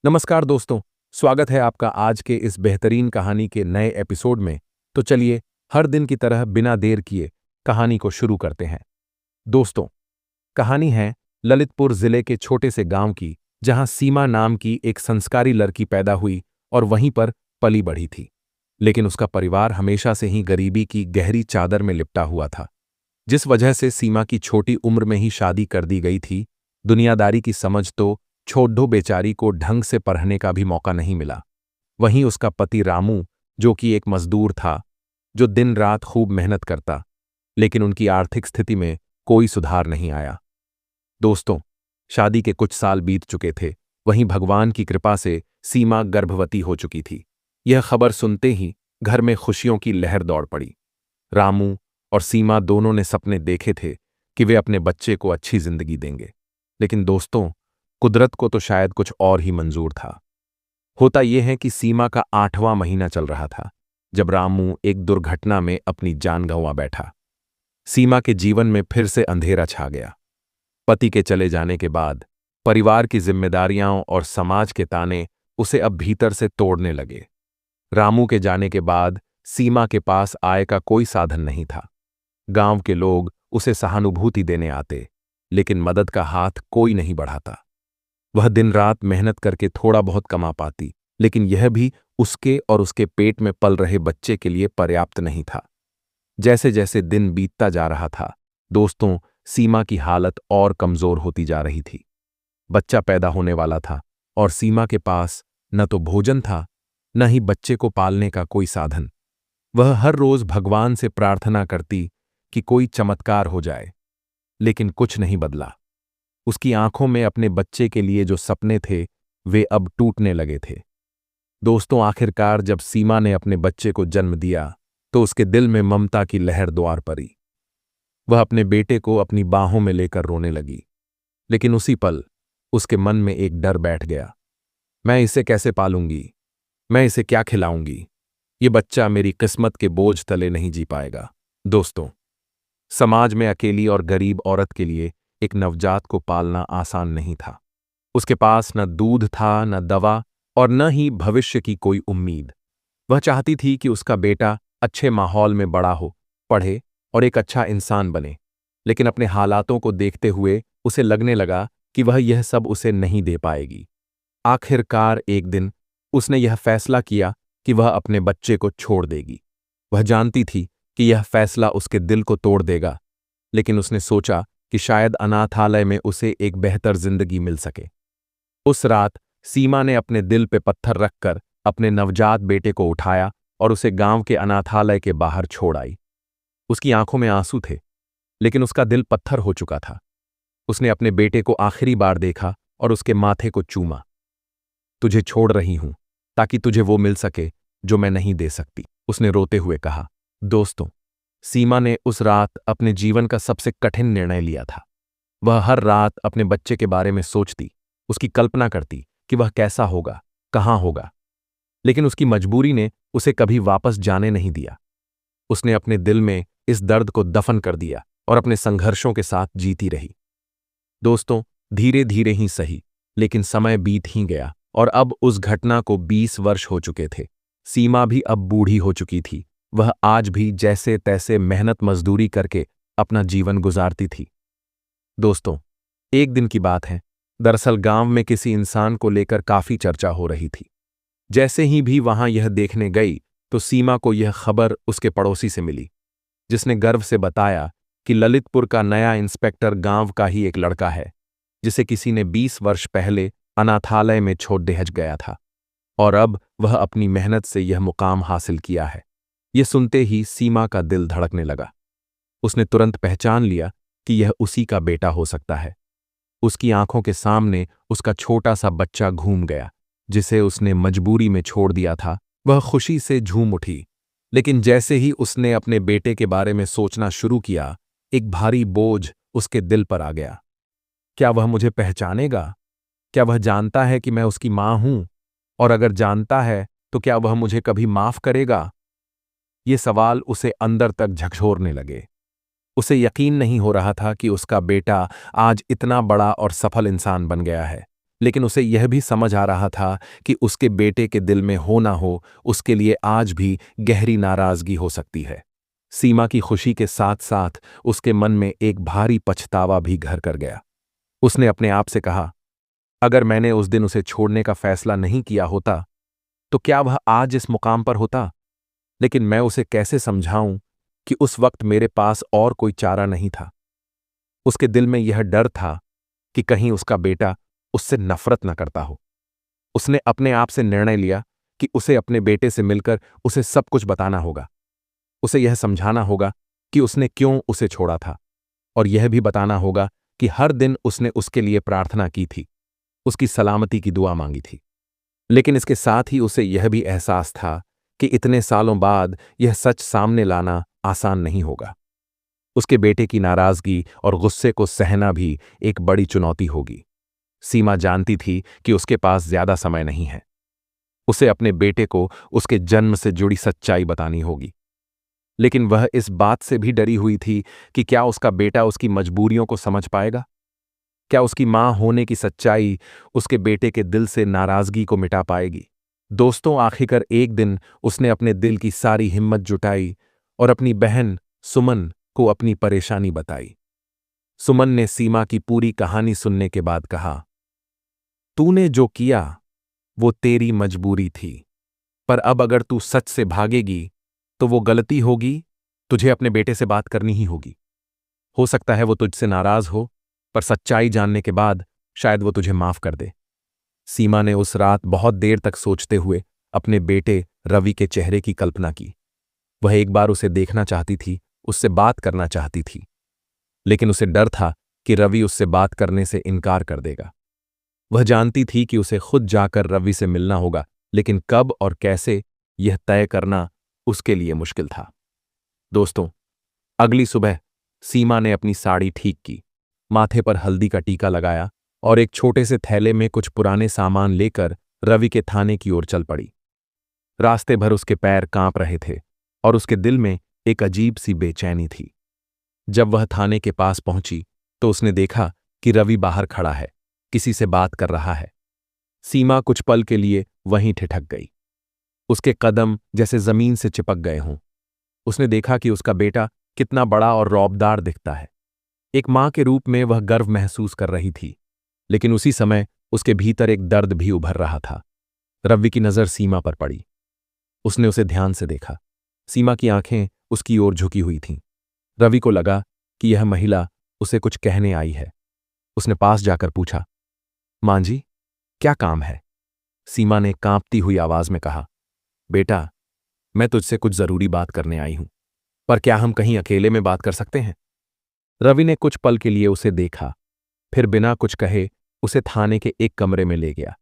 नमस्कार दोस्तों, स्वागत है आपका आज के इस बेहतरीन कहानी के नए एपिसोड में। तो चलिए हर दिन की तरह बिना देर किए कहानी को शुरू करते हैं। दोस्तों, कहानी है ललितपुर जिले के छोटे से गांव की, जहां सीमा नाम की एक संस्कारी लड़की पैदा हुई और वहीं पर पली बढ़ी थी। लेकिन उसका परिवार हमेशा से ही गरीबी की गहरी चादर में लिपटा हुआ था, जिस वजह से सीमा की छोटी उम्र में ही शादी कर दी गई थी। दुनियादारी की समझ तो छोड़ दो, बेचारी को ढंग से पढ़ने का भी मौका नहीं मिला। वहीं उसका पति रामू, जो कि एक मजदूर था, जो दिन रात खूब मेहनत करता, लेकिन उनकी आर्थिक स्थिति में कोई सुधार नहीं आया। दोस्तों, शादी के कुछ साल बीत चुके थे, वहीं भगवान की कृपा से सीमा गर्भवती हो चुकी थी। यह खबर सुनते ही घर में खुशियों की लहर दौड़ पड़ी। रामू और सीमा दोनों ने सपने देखे थे कि वे अपने बच्चे को अच्छी जिंदगी देंगे, लेकिन दोस्तों, कुदरत को तो शायद कुछ और ही मंजूर था। होता यह है कि सीमा का 8वां महीना चल रहा था जब रामू एक दुर्घटना में अपनी जान गंवा बैठा। सीमा के जीवन में फिर से अंधेरा छा गया। पति के चले जाने के बाद परिवार की जिम्मेदारियां और समाज के ताने उसे अब भीतर से तोड़ने लगे। रामू के जाने के बाद सीमा के पास आय का कोई साधन नहीं था। गांव के लोग उसे सहानुभूति देने आते, लेकिन मदद का हाथ कोई नहीं बढ़ाता। वह दिन रात मेहनत करके थोड़ा बहुत कमा पाती, लेकिन यह भी उसके और उसके पेट में पल रहे बच्चे के लिए पर्याप्त नहीं था। जैसे जैसे दिन बीतता जा रहा था, दोस्तों, सीमा की हालत और कमजोर होती जा रही थी। बच्चा पैदा होने वाला था और सीमा के पास न तो भोजन था, न ही बच्चे को पालने का कोई साधन। वह हर रोज भगवान से प्रार्थना करती कि कोई चमत्कार हो जाए, लेकिन कुछ नहीं बदला। उसकी आंखों में अपने बच्चे के लिए जो सपने थे, वे अब टूटने लगे थे। दोस्तों, आखिरकार जब सीमा ने अपने बच्चे को जन्म दिया, तो उसके दिल में ममता की लहर द्वार पड़ी। वह अपने बेटे को अपनी बाहों में लेकर रोने लगी, लेकिन उसी पल उसके मन में एक डर बैठ गया। मैं इसे कैसे पालूंगी? मैं इसे क्या खिलाऊंगी? ये बच्चा मेरी किस्मत के बोझ तले नहीं जी पाएगा। दोस्तों, समाज में अकेली और गरीब औरत के लिए एक नवजात को पालना आसान नहीं था। उसके पास न दूध था, न दवा, और न ही भविष्य की कोई उम्मीद। वह चाहती थी कि उसका बेटा अच्छे माहौल में बड़ा हो, पढ़े और एक अच्छा इंसान बने, लेकिन अपने हालातों को देखते हुए उसे लगने लगा कि वह यह सब उसे नहीं दे पाएगी। आखिरकार एक दिन उसने यह फैसला किया कि वह अपने बच्चे को छोड़ देगी। वह जानती थी कि यह फैसला उसके दिल को तोड़ देगा, लेकिन उसने सोचा कि शायद अनाथालय में उसे एक बेहतर जिंदगी मिल सके। उस रात सीमा ने अपने दिल पे पत्थर रखकर अपने नवजात बेटे को उठाया और उसे गांव के अनाथालय के बाहर छोड़ आई। उसकी आंखों में आंसू थे, लेकिन उसका दिल पत्थर हो चुका था। उसने अपने बेटे को आखिरी बार देखा और उसके माथे को चूमा। तुझे छोड़ रही हूं ताकि तुझे वो मिल सके जो मैं नहीं दे सकती, उसने रोते हुए कहा। दोस्तों, सीमा ने उस रात अपने जीवन का सबसे कठिन निर्णय लिया था। वह हर रात अपने बच्चे के बारे में सोचती, उसकी कल्पना करती कि वह कैसा होगा, कहां होगा, लेकिन उसकी मजबूरी ने उसे कभी वापस जाने नहीं दिया। उसने अपने दिल में इस दर्द को दफन कर दिया और अपने संघर्षों के साथ जीती रही। दोस्तों, धीरे धीरे ही सही, लेकिन समय बीत ही गया और अब उस घटना को 20 वर्ष हो चुके थे। सीमा भी अब बूढ़ी हो चुकी थी। वह आज भी जैसे तैसे मेहनत मजदूरी करके अपना जीवन गुजारती थी। दोस्तों, एक दिन की बात है। दरअसल गांव में किसी इंसान को लेकर काफी चर्चा हो रही थी। जैसे ही भी वहां यह देखने गई, तो सीमा को यह खबर उसके पड़ोसी से मिली, जिसने गर्व से बताया कि ललितपुर का नया इंस्पेक्टर गांव का ही एक लड़का है, जिसे किसी ने 20 वर्ष पहले अनाथालय में छोड़ दहेज गया था, और अब वह अपनी मेहनत से यह मुकाम हासिल किया है। यह सुनते ही सीमा का दिल धड़कने लगा। उसने तुरंत पहचान लिया कि यह उसी का बेटा हो सकता है। उसकी आंखों के सामने उसका छोटा सा बच्चा घूम गया, जिसे उसने मजबूरी में छोड़ दिया था। वह खुशी से झूम उठी, लेकिन जैसे ही उसने अपने बेटे के बारे में सोचना शुरू किया, एक भारी बोझ उसके दिल पर आ गया। क्या वह मुझे पहचानेगा? क्या वह जानता है कि मैं उसकी मां हूं? और अगर जानता है, तो क्या वह मुझे कभी माफ करेगा? ये सवाल उसे अंदर तक झकझोरने लगे। उसे यकीन नहीं हो रहा था कि उसका बेटा आज इतना बड़ा और सफल इंसान बन गया है, लेकिन उसे यह भी समझ आ रहा था कि उसके बेटे के दिल में हो ना हो, उसके लिए आज भी गहरी नाराजगी हो सकती है। सीमा की खुशी के साथ साथ उसके मन में एक भारी पछतावा भी घर कर गया। उसने अपने आप से कहा, अगर मैंने उस दिन उसे छोड़ने का फैसला नहीं किया होता तो क्या वह आज इस मुकाम पर होता। लेकिन मैं उसे कैसे समझाऊं कि उस वक्त मेरे पास और कोई चारा नहीं था। उसके दिल में यह डर था कि कहीं उसका बेटा उससे नफरत न करता हो। उसने अपने आप से निर्णय लिया कि उसे अपने बेटे से मिलकर उसे सब कुछ बताना होगा। उसे यह समझाना होगा कि उसने क्यों उसे छोड़ा था, और यह भी बताना होगा कि हर दिन उसने उसके लिए प्रार्थना की थी, उसकी सलामती की दुआ मांगी थी। लेकिन इसके साथ ही उसे यह भी एहसास था कि इतने सालों बाद यह सच सामने लाना आसान नहीं होगा। उसके बेटे की नाराजगी और गुस्से को सहना भी एक बड़ी चुनौती होगी। सीमा जानती थी कि उसके पास ज्यादा समय नहीं है। उसे अपने बेटे को उसके जन्म से जुड़ी सच्चाई बतानी होगी। लेकिन वह इस बात से भी डरी हुई थी कि क्या उसका बेटा उसकी मजबूरियों को समझ पाएगा। क्या उसकी मां होने की सच्चाई उसके बेटे के दिल से नाराजगी को मिटा पाएगी। दोस्तों, आखिरकार एक दिन उसने अपने दिल की सारी हिम्मत जुटाई और अपनी बहन सुमन को अपनी परेशानी बताई। सुमन ने सीमा की पूरी कहानी सुनने के बाद कहा, तूने जो किया वो तेरी मजबूरी थी, पर अब अगर तू सच से भागेगी तो वो गलती होगी। तुझे अपने बेटे से बात करनी ही होगी। हो सकता है वो तुझसे नाराज हो, पर सच्चाई जानने के बाद शायद वो तुझे माफ कर दे। सीमा ने उस रात बहुत देर तक सोचते हुए अपने बेटे रवि के चेहरे की कल्पना की। वह एक बार उसे देखना चाहती थी, उससे बात करना चाहती थी, लेकिन उसे डर था कि रवि उससे बात करने से इनकार कर देगा। वह जानती थी कि उसे खुद जाकर रवि से मिलना होगा, लेकिन कब और कैसे यह तय करना उसके लिए मुश्किल था। दोस्तों, अगली सुबह सीमा ने अपनी साड़ी ठीक की, माथे पर हल्दी का टीका लगाया और एक छोटे से थैले में कुछ पुराने सामान लेकर रवि के थाने की ओर चल पड़ी। रास्ते भर उसके पैर कांप रहे थे और उसके दिल में एक अजीब सी बेचैनी थी। जब वह थाने के पास पहुंची तो उसने देखा कि रवि बाहर खड़ा है, किसी से बात कर रहा है। सीमा कुछ पल के लिए वहीं ठिठक गई। उसके कदम जैसे जमीन से चिपक गए हों। उसने देखा कि उसका बेटा कितना बड़ा और रौबदार दिखता है। एक मां के रूप में वह गर्व महसूस कर रही थी, लेकिन उसी समय उसके भीतर एक दर्द भी उभर रहा था। रवि की नजर सीमा पर पड़ी। उसने उसे ध्यान से देखा। सीमा की आंखें उसकी ओर झुकी हुई थीं। रवि को लगा कि यह महिला उसे कुछ कहने आई है। उसने पास जाकर पूछा, मां जी, क्या काम है? सीमा ने कांपती हुई आवाज में कहा, बेटा, मैं तुझसे कुछ जरूरी बात करने आई हूं, पर क्या हम कहीं अकेले में बात कर सकते हैं? रवि ने कुछ पल के लिए उसे देखा, फिर बिना कुछ कहे उसे थाने के एक कमरे में ले गया।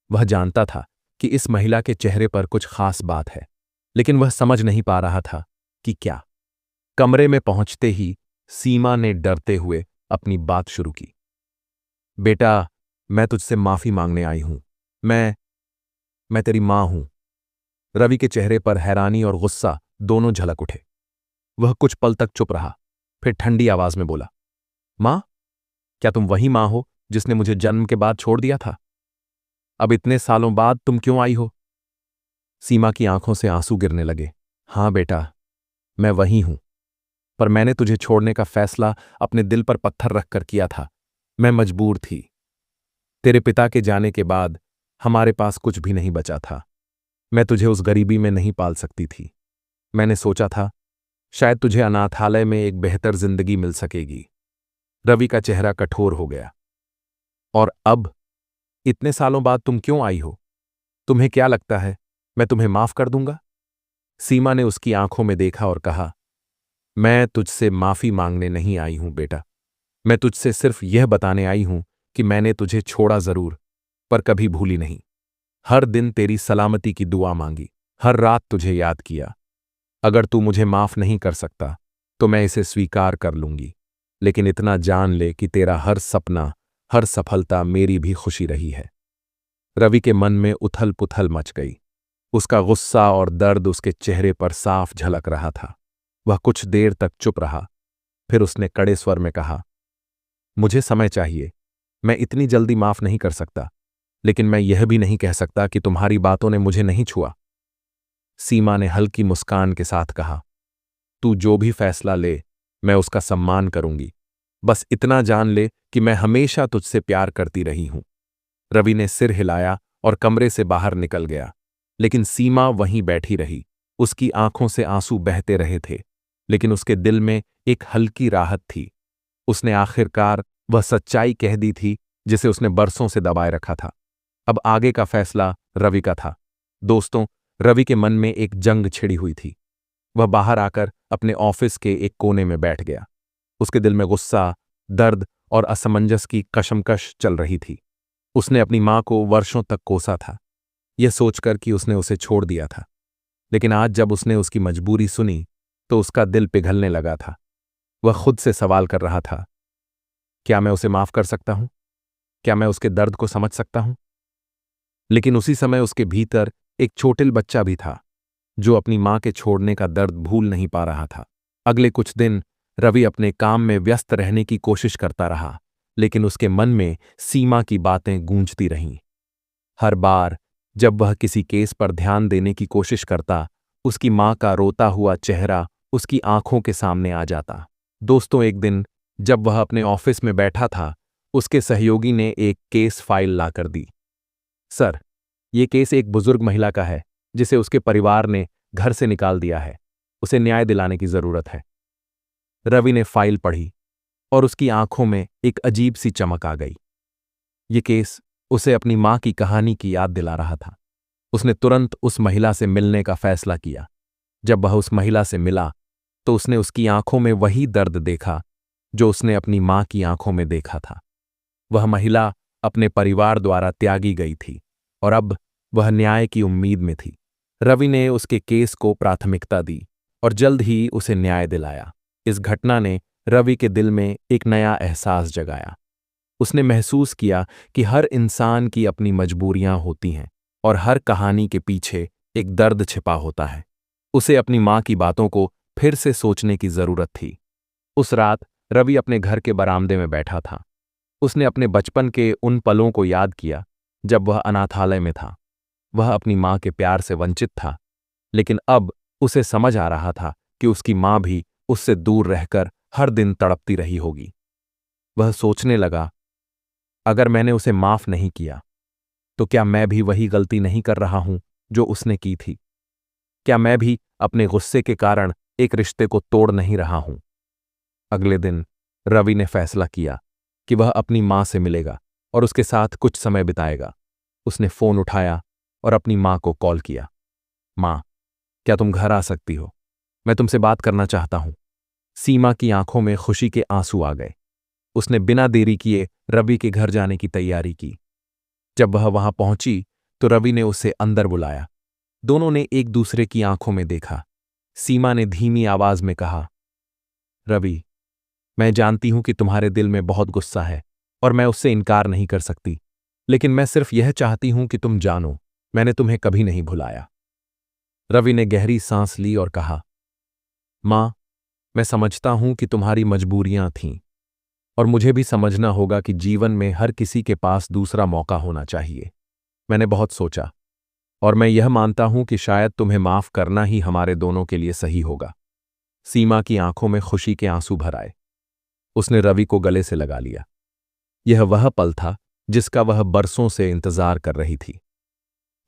वह जानता था कि इस महिला के चेहरे पर कुछ खास बात है, लेकिन वह समझ नहीं पा रहा था कि क्या। कमरे में पहुंचते ही सीमा ने डरते हुए अपनी बात शुरू की। बेटा, मैं तुझसे माफी मांगने आई हूं। मैं तेरी मां हूं। रवि के चेहरे पर हैरानी और गुस्सा दोनों झलक उठे। वह कुछ पल तक चुप रहा, फिर ठंडी आवाज में बोला, मां, क्या तुम वही मां हो जिसने मुझे जन्म के बाद छोड़ दिया था? अब इतने सालों बाद तुम क्यों आई हो? सीमा की आंखों से आंसू गिरने लगे। हां बेटा, मैं वही हूं, पर मैंने तुझे छोड़ने का फैसला अपने दिल पर पत्थर रखकर किया था। मैं मजबूर थी। तेरे पिता के जाने के बाद हमारे पास कुछ भी नहीं बचा था। मैं तुझे उस गरीबी में नहीं पाल सकती थी। मैंने सोचा था शायद तुझे अनाथालय में एक बेहतर जिंदगी मिल सकेगी। रवि का चेहरा कठोर हो गया। और अब इतने सालों बाद तुम क्यों आई हो? तुम्हें क्या लगता है मैं तुम्हें माफ कर दूंगा? सीमा ने उसकी आंखों में देखा और कहा, मैं तुझसे माफी मांगने नहीं आई हूं बेटा। मैं तुझसे सिर्फ यह बताने आई हूं कि मैंने तुझे छोड़ा जरूर, पर कभी भूली नहीं। हर दिन तेरी सलामती की दुआ मांगी, हर रात तुझे याद किया। अगर तू मुझे माफ नहीं कर सकता तो मैं इसे स्वीकार कर लूंगी, लेकिन इतना जान ले कि तेरा हर सपना, हर सफलता मेरी भी खुशी रही है। रवि के मन में उथल पुथल मच गई। उसका गुस्सा और दर्द उसके चेहरे पर साफ झलक रहा था। वह कुछ देर तक चुप रहा, फिर उसने कड़े स्वर में कहा, मुझे समय चाहिए। मैं इतनी जल्दी माफ नहीं कर सकता, लेकिन मैं यह भी नहीं कह सकता कि तुम्हारी बातों ने मुझे नहीं छुआ। सीमा ने हल्की मुस्कान के साथ कहा, तू जो भी फैसला ले, मैं उसका सम्मान करूंगी। बस इतना जान ले कि मैं हमेशा तुझसे प्यार करती रही हूं। रवि ने सिर हिलाया और कमरे से बाहर निकल गया, लेकिन सीमा वहीं बैठी रही। उसकी आंखों से आंसू बहते रहे थे, लेकिन उसके दिल में एक हल्की राहत थी। उसने आखिरकार वह सच्चाई कह दी थी जिसे उसने बरसों से दबाए रखा था। अब आगे का फैसला रवि का था। दोस्तों, रवि के मन में एक जंग छिड़ी हुई थी। वह बाहर आकर अपने ऑफिस के एक कोने में बैठ गया। उसके दिल में गुस्सा, दर्द और असमंजस की कशमकश चल रही थी। उसने अपनी मां को वर्षों तक कोसा था, यह सोचकर कि उसने उसे छोड़ दिया था। लेकिन आज जब उसने उसकी मजबूरी सुनी, तो उसका दिल पिघलने लगा था। वह खुद से सवाल कर रहा था, क्या मैं उसे माफ कर सकता हूं? क्या मैं उसके दर्द को समझ सकता हूं? लेकिन उसी समय उसके भीतर एक छोटिल बच्चा भी था, जो अपनी मां के छोड़ने का दर्द भूल नहीं पा रहा था। अगले कुछ दिन रवि अपने काम में व्यस्त रहने की कोशिश करता रहा, लेकिन उसके मन में सीमा की बातें गूंजती रहीं। हर बार जब वह किसी केस पर ध्यान देने की कोशिश करता, उसकी मां का रोता हुआ चेहरा उसकी आंखों के सामने आ जाता। दोस्तों, एक दिन जब वह अपने ऑफिस में बैठा था, उसके सहयोगी ने एक केस फाइल लाकर दी। सर, ये केस एक बुजुर्ग महिला का है जिसे उसके परिवार ने घर से निकाल दिया है। उसे न्याय दिलाने की जरूरत है। रवि ने फाइल पढ़ी और उसकी आंखों में एक अजीब सी चमक आ गई। ये केस उसे अपनी मां की कहानी की याद दिला रहा था। उसने तुरंत उस महिला से मिलने का फैसला किया। जब वह उस महिला से मिला, तो उसने उसकी आंखों में वही दर्द देखा जो उसने अपनी मां की आंखों में देखा था। वह महिला अपने परिवार द्वारा त्यागी गई थी और अब वह न्याय की उम्मीद में थी। रवि ने उसके केस को प्राथमिकता दी और जल्द ही उसे न्याय दिलाया। इस घटना ने रवि के दिल में एक नया एहसास जगाया। उसने महसूस किया कि हर इंसान की अपनी मजबूरियां होती हैं और हर कहानी के पीछे एक दर्द छिपा होता है। उसे अपनी मां की बातों को फिर से सोचने की जरूरत थी। उस रात रवि अपने घर के बरामदे में बैठा था। उसने अपने बचपन के उन पलों को याद किया जब वह अनाथालय में था। वह अपनी मां के प्यार से वंचित था, लेकिन अब उसे समझ आ रहा था कि उसकी मां भी उससे दूर रहकर हर दिन तड़पती रही होगी। वह सोचने लगा, अगर मैंने उसे माफ नहीं किया, तो क्या मैं भी वही गलती नहीं कर रहा हूं जो उसने की थी? क्या मैं भी अपने गुस्से के कारण एक रिश्ते को तोड़ नहीं रहा हूं? अगले दिन रवि ने फैसला किया कि वह अपनी मां से मिलेगा और उसके साथ कुछ समय बिताएगा। उसने फोन उठाया और अपनी मां को कॉल किया। मां, क्या तुम घर आ सकती हो? मैं तुमसे बात करना चाहता हूं। सीमा की आंखों में खुशी के आंसू आ गए। उसने बिना देरी किए रवि के घर जाने की तैयारी की। जब वह वहां पहुंची, तो रवि ने उसे अंदर बुलाया। दोनों ने एक दूसरे की आंखों में देखा। सीमा ने धीमी आवाज में कहा, रवि, मैं जानती हूं कि तुम्हारे दिल में बहुत गुस्सा है और मैं उससे इनकार नहीं कर सकती, लेकिन मैं सिर्फ यह चाहती हूं कि तुम जानो, मैंने तुम्हें कभी नहीं भुलाया। रवि ने गहरी सांस ली और कहा, मां, मैं समझता हूं कि तुम्हारी मजबूरियां थीं और मुझे भी समझना होगा कि जीवन में हर किसी के पास दूसरा मौका होना चाहिए। मैंने बहुत सोचा और मैं यह मानता हूं कि शायद तुम्हें माफ करना ही हमारे दोनों के लिए सही होगा। सीमा की आंखों में खुशी के आंसू भर आए। उसने रवि को गले से लगा लिया। यह वह पल था जिसका वह बरसों से इंतजार कर रही थी।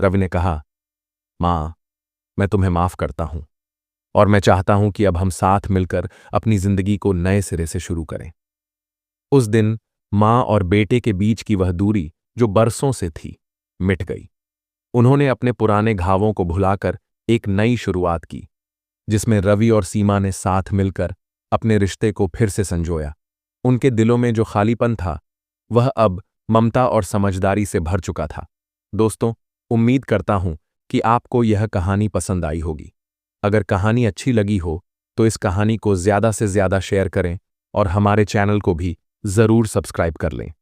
रवि ने कहा, मां, मैं तुम्हें माफ करता हूं और मैं चाहता हूं कि अब हम साथ मिलकर अपनी जिंदगी को नए सिरे से शुरू करें। उस दिन मां और बेटे के बीच की वह दूरी जो बरसों से थी, मिट गई। उन्होंने अपने पुराने घावों को भुलाकर एक नई शुरुआत की, जिसमें रवि और सीमा ने साथ मिलकर अपने रिश्ते को फिर से संजोया। उनके दिलों में जो खालीपन था, वह अब ममता और समझदारी से भर चुका था। दोस्तों, उम्मीद करता हूं कि आपको यह कहानी पसंद आई होगी। अगर कहानी अच्छी लगी हो, तो इस कहानी को ज़्यादा से ज़्यादा शेयर करें और हमारे चैनल को भी ज़रूर सब्सक्राइब कर लें।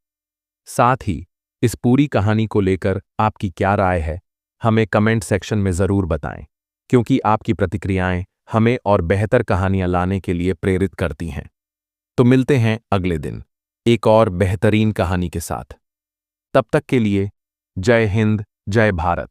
साथ ही इस पूरी कहानी को लेकर आपकी क्या राय है, हमें कमेंट सेक्शन में ज़रूर बताएं, क्योंकि आपकी प्रतिक्रियाएं हमें और बेहतर कहानियां लाने के लिए प्रेरित करती हैं। तो मिलते हैं अगले दिन एक और बेहतरीन कहानी के साथ। तब तक के लिए जय हिंद, जय भारत।